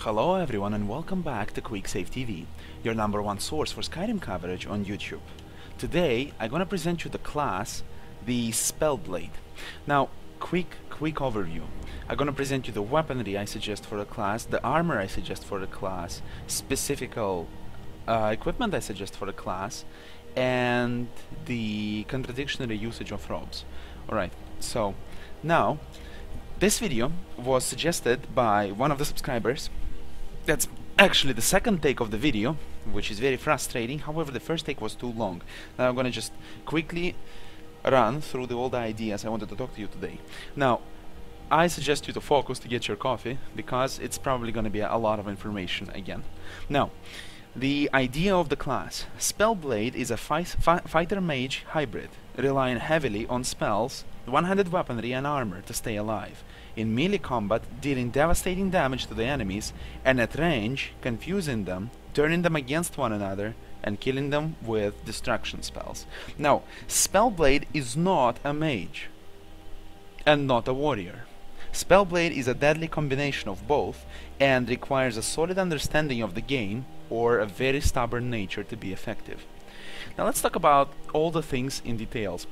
Hello everyone and welcome back to QuickSave TV, your #1 source for Skyrim coverage on YouTube. Today I'm gonna present you the class, the Spellblade. Now, quick overview. I'm gonna present you the weaponry I suggest for the class, the armor I suggest for the class, specific equipment I suggest for the class, and the contradictionary usage of robes. Alright, so now this video was suggested by one of the subscribers. That's actually the second take of the video, which is very frustrating. However, the first take was too long. Now I'm gonna just quickly run through all the ideas I wanted to talk to you today. Now, I suggest you to focus, to get your coffee, because it's probably gonna be a lot of information again. Now, the idea of the class. Spellblade is a fighter-mage hybrid, relying heavily on spells, one-handed weaponry and armor to stay alive. In melee combat, dealing devastating damage to the enemies, and at range, confusing them, turning them against one another, and killing them with destruction spells. Now, Spellblade is not a mage, and not a warrior. Spellblade is a deadly combination of both, and requires a solid understanding of the game, or a very stubborn nature to be effective. Now let's talk about all the things in details.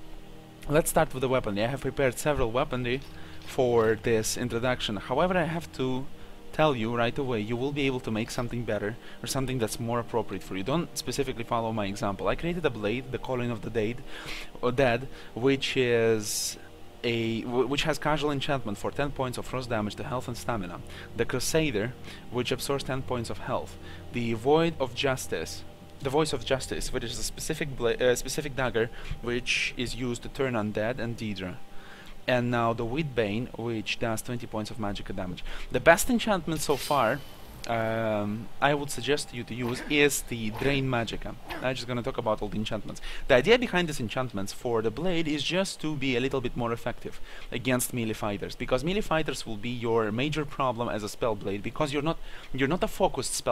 Let's start with the weaponry. I have prepared several weaponry for this introduction. However, I have to tell you right away, you will be able to make something better or something that's more appropriate for you. Don't specifically follow my example. I created a blade, the Calling of the Dead, which has casual enchantment for 10 points of frost damage to health and stamina. The Crusader, which absorbs 10 points of health. The Voice of Justice, which is a specific dagger, which is used to turn undead and Deidre. And now the Wheatbane, which does 20 points of magic damage. The best enchantment so far, I would suggest you to use, is the Drain Magicka. I'm just gonna talk about all the enchantments. The idea behind these enchantments for the blade is just to be a little bit more effective against melee fighters, because melee fighters will be your major problem as a Spellblade, because you're not a focused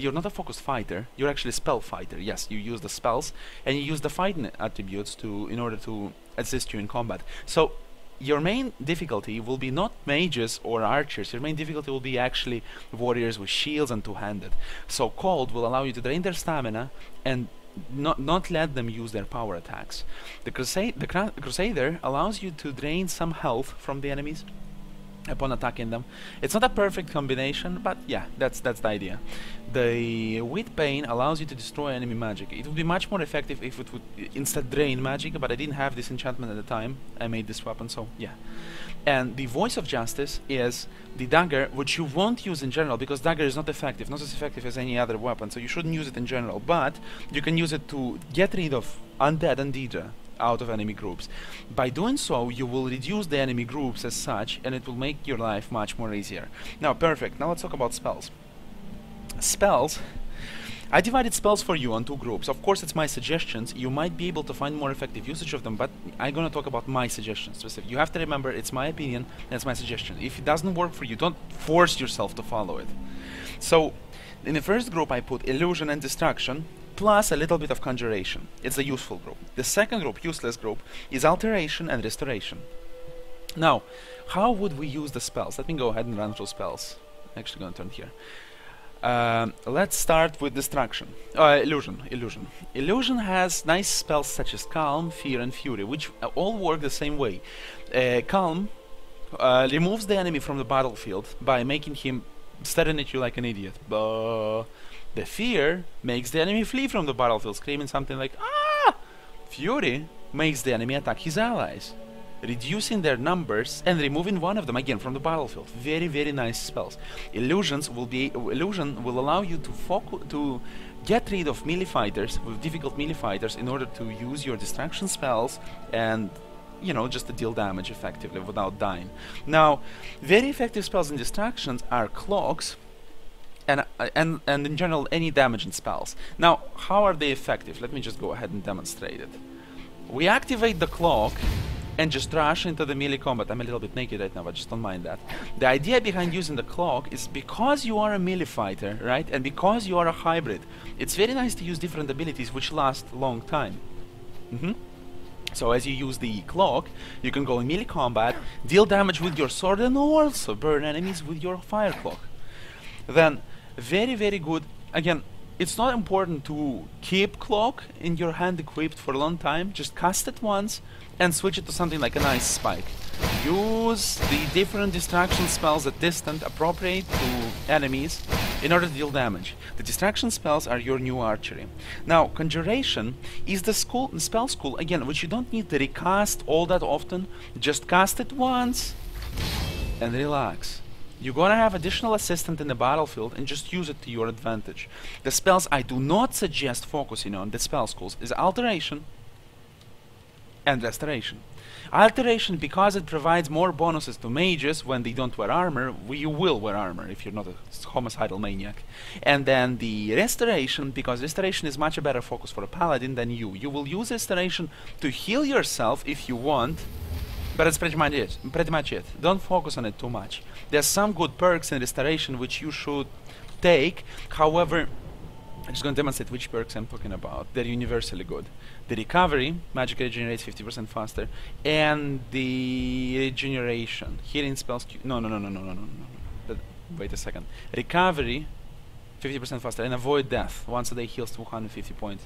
you're not a focused fighter. You're actually a spell fighter. Yes, you use the spells and you use the fighting attributes in order to assist you in combat. So your main difficulty will be not mages or archers. Your main difficulty will be actually warriors with shields and two-handed. So cold will allow you to drain their stamina and not let them use their power attacks. The Crusader allows you to drain some health from the enemies upon attacking them. It's not a perfect combination, but yeah, that's the idea. The Wheatbane allows you to destroy enemy magic. It would be much more effective if it would instead drain magic, but I didn't have this enchantment at the time I made this weapon, so yeah. And the Voice of Justice is the dagger, which you won't use in general, because dagger is not effective, not as effective as any other weapon, so you shouldn't use it in general, but you can use it to get rid of undead and Deidre out of enemy groups. By doing so, you will reduce the enemy groups as such, and it will make your life much more easier. Now, perfect. Now let's talk about spells. Spells. I divided spells for you on two groups. Of course, it's my suggestions. You might be able to find more effective usage of them, but I'm gonna talk about my suggestions specifically. You have to remember, it's my opinion and it's my suggestion. If it doesn't work for you, don't force yourself to follow it. So, in the first group, I put Illusion and Destruction, plus a little bit of Conjuration. It's a useful group. The second group, useless group, is Alteration and Restoration. Now, how would we use the spells? Let me go ahead and run through spells. I'm actually going to turn here. Let's start with Destruction. Illusion. Illusion has nice spells such as Calm, Fear, and Fury, which all work the same way. Calm removes the enemy from the battlefield by making him staring at you like an idiot. The Fear makes the enemy flee from the battlefield, screaming something like "Ah!" Fury makes the enemy attack his allies, reducing their numbers and removing one of them again from the battlefield. Very, very nice spells. Illusion will allow you to get rid of melee fighters, with difficult melee fighters, in order to use your distraction spells and, you know, just to deal damage effectively without dying. Now, very effective spells and distractions are cloaks, and in general any damaging spells. Now, how are they effective? Let me just go ahead and demonstrate it. We activate the cloak and just rush into the melee combat. I'm a little bit naked right now, but just don't mind that. The idea behind using the cloak is because you are a melee fighter, right, and because you are a hybrid, it's very nice to use different abilities which last a long time. So as you use the cloak, you can go in melee combat, deal damage with your sword, and also burn enemies with your fire cloak. then very, very good. Again, it's not important to keep cloak in your hand equipped for a long time. Just cast it once and switch it to something like a nice spike. Use the different distraction spells at distant appropriate to enemies in order to deal damage. The distraction spells are your new archery. Now, Conjuration is the spell school, again, which you don't need to recast all that often. Just cast it once and relax. You're gonna have additional assistant in the battlefield and just use it to your advantage. The spells I do not suggest focusing on, the spell schools, is Alteration and Restoration. Alteration, because it provides more bonuses to mages when they don't wear armor. You will wear armor if you're not a homicidal maniac. And then the Restoration, because Restoration is much a better focus for a paladin than you. You will use Restoration to heal yourself if you want, but it's pretty much it. Don't focus on it too much. There's some good perks in Restoration which you should take. However, I'm just going to demonstrate which perks I'm talking about. They're universally good. The Recovery, magic regenerates 50% faster, and the Regeneration, healing spells. No. Wait a second. Recovery, 50% faster, and Avoid Death. Once a day heals 250 points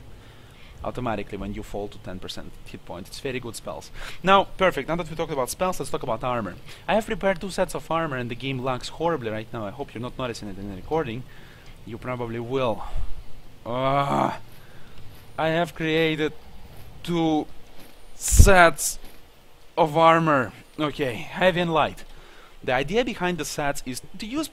automatically when you fall to 10% hit point. It's very good spells. Now, perfect. Now that we talked about spells, let's talk about armor. I have prepared 2 sets of armor, and the game lags horribly right now. I hope you're not noticing it in the recording. You probably will. I have created 2 sets of armor. Okay, heavy and light. The idea behind the sets is to use...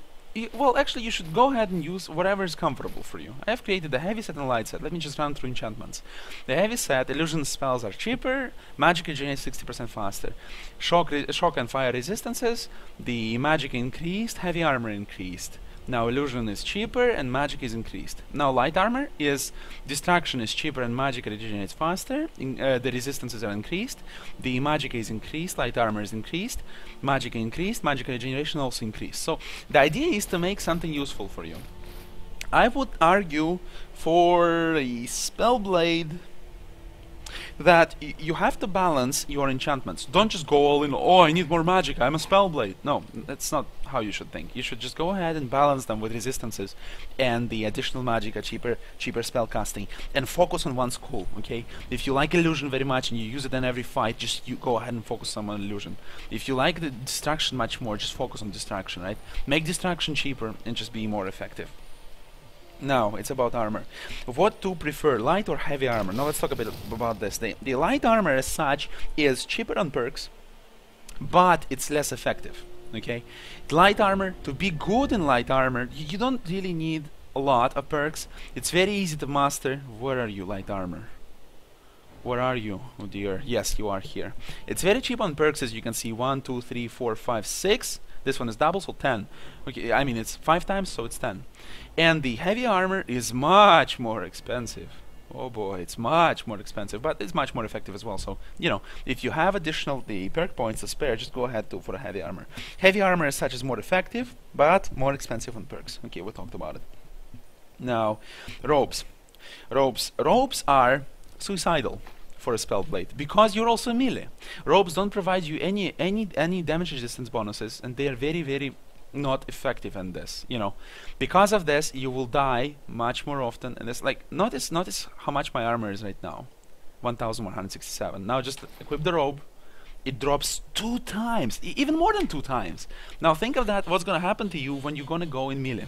Well, actually, you should go ahead and use whatever is comfortable for you. I have created a heavy set and a light set. Let me just run through enchantments. The heavy set, illusion spells are cheaper, magic regenerates 60% faster. Shock and fire resistances, the magic increased, heavy armor increased. Now illusion is cheaper and magic is increased. Now light armor is distraction is cheaper and magic regenerates faster. The resistances are increased. The magic is increased, light armor is increased, magic regeneration also increased. So the idea is to make something useful for you. I would argue for a Spellblade that you have to balance your enchantments. Don't just go all in, oh, I need more magic, I'm a Spellblade. No, that's not how you should think. You should just go ahead and balance them with resistances and the additional magic, a cheaper spell casting, and focus on one school, okay? If you like illusion very much and you use it in every fight, just you go ahead and focus on illusion. If you like the distraction much more, just focus on distraction, right? Make distraction cheaper and just be more effective. Now, it's about armor. What to prefer, light or heavy armor? Now let's talk a bit about this. The light armor as such is cheaper on perks, but it's less effective, okay? Light armor, to be good in light armor, you don't really need a lot of perks. It's very easy to master. Where are you, light armor? Where are you? Oh dear, yes, you are here. It's very cheap on perks, as you can see. 1, 2, 3, 4, 5, 6. This one is double, so 10. Okay, I mean it's 5 times, so it's 10. And the heavy armor is much more expensive. Oh boy, it's much more expensive, but it's much more effective as well. So, you know, if you have additional perk points to spare, just go ahead for a heavy armor. Heavy armor as such is more effective, but more expensive on perks. Okay, we talked about it. Now, robes. Robes are suicidal for a Spellblade because you're also melee. Robes don't provide you any damage resistance bonuses, and they are very, very not effective in this. You know, because of this, you will die much more often. And it's like, notice how much my armor is right now, 1,167. Now just equip the robe. It drops 2 times, even more than 2 times. Now think of that. What's gonna happen to you when you're gonna go in melee?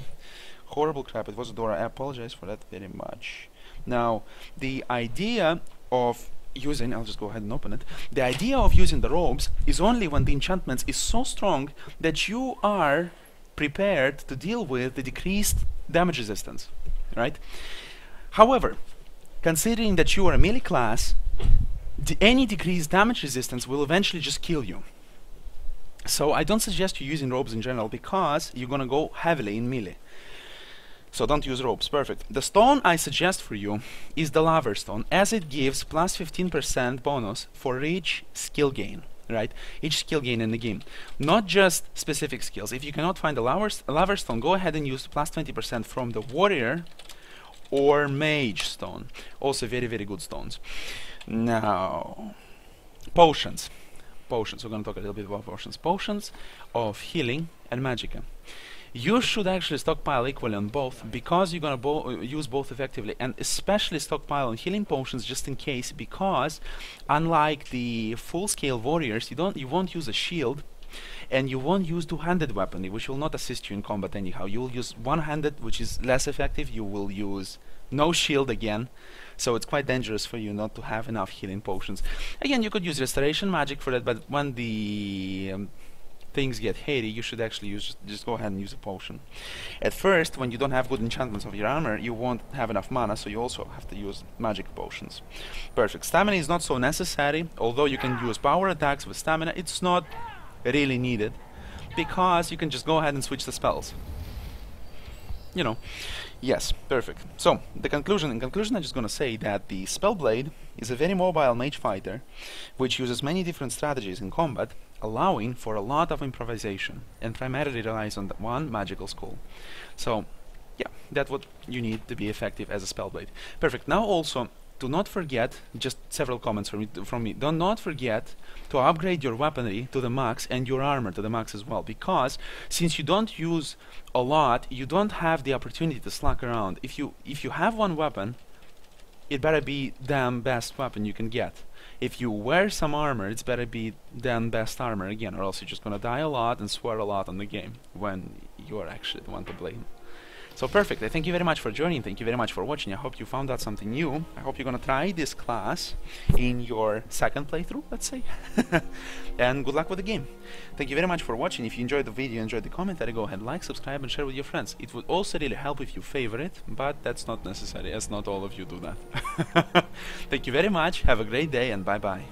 Horrible crap. It was a door. I apologize for that very much. Now the idea of using, I'll just go ahead and open it. The idea of using the robes is only when the enchantments is so strong that you are prepared to deal with the decreased damage resistance, right? However, considering that you are a melee class, any decreased damage resistance will eventually just kill you. So I don't suggest you using robes in general because you're gonna go heavily in melee. So don't use robes. Perfect. The stone I suggest for you is the Lover Stone, as it gives plus 15% bonus for each skill gain, right? Each skill gain in the game. Not just specific skills. If you cannot find the Lover Stone, go ahead and use plus 20% from the Warrior or Mage Stone. Also very, very good stones. Now, potions. We're going to talk a little bit about potions. Potions of healing and magicka. You should actually stockpile equally on both, because you're gonna use both effectively, and especially stockpile on healing potions just in case, because unlike the full-scale warriors, you won't use a shield, and you won't use two-handed weapon, which will not assist you in combat anyhow. You will use one-handed, which is less effective. You will use no shield again, so it's quite dangerous for you not to have enough healing potions. Again, you could use restoration magic for that, but when the things get hairy, you should actually just go ahead and use a potion. At first, when you don't have good enchantments of your armor, you won't have enough mana, so you also have to use magic potions. Perfect. Stamina is not so necessary, although you can use power attacks with stamina. It's not really needed, because you can just go ahead and switch the spells. You know. Yes, perfect. So, in conclusion, I'm just gonna say that the Spellblade is a very mobile mage fighter, which uses many different strategies in combat, allowing for a lot of improvisation, and primarily relies on one magical skull. So, yeah, that's what you need to be effective as a Spellblade. Perfect. Now also, do not forget, just several comments from me, do not forget to upgrade your weaponry to the max and your armor to the max as well, because since you don't use a lot, you don't have the opportunity to slack around. If you have one weapon, it better be damn best weapon you can get. If you wear some armor, it's better be damn best armor again, or else you're just gonna die a lot and swear a lot on the game when you're actually the one to blame. So perfect. I thank you very much for joining. Thank you very much for watching. I hope you found out something new. I hope you're gonna try this class in your second playthrough, let's say. And good luck with the game. Thank you very much for watching. If you enjoyed the video, enjoyed the commentary, go ahead, like, subscribe, and share with your friends. It would also really help if you favorite, but that's not necessary, as not all of you do that. Thank you very much. Have a great day, and bye bye.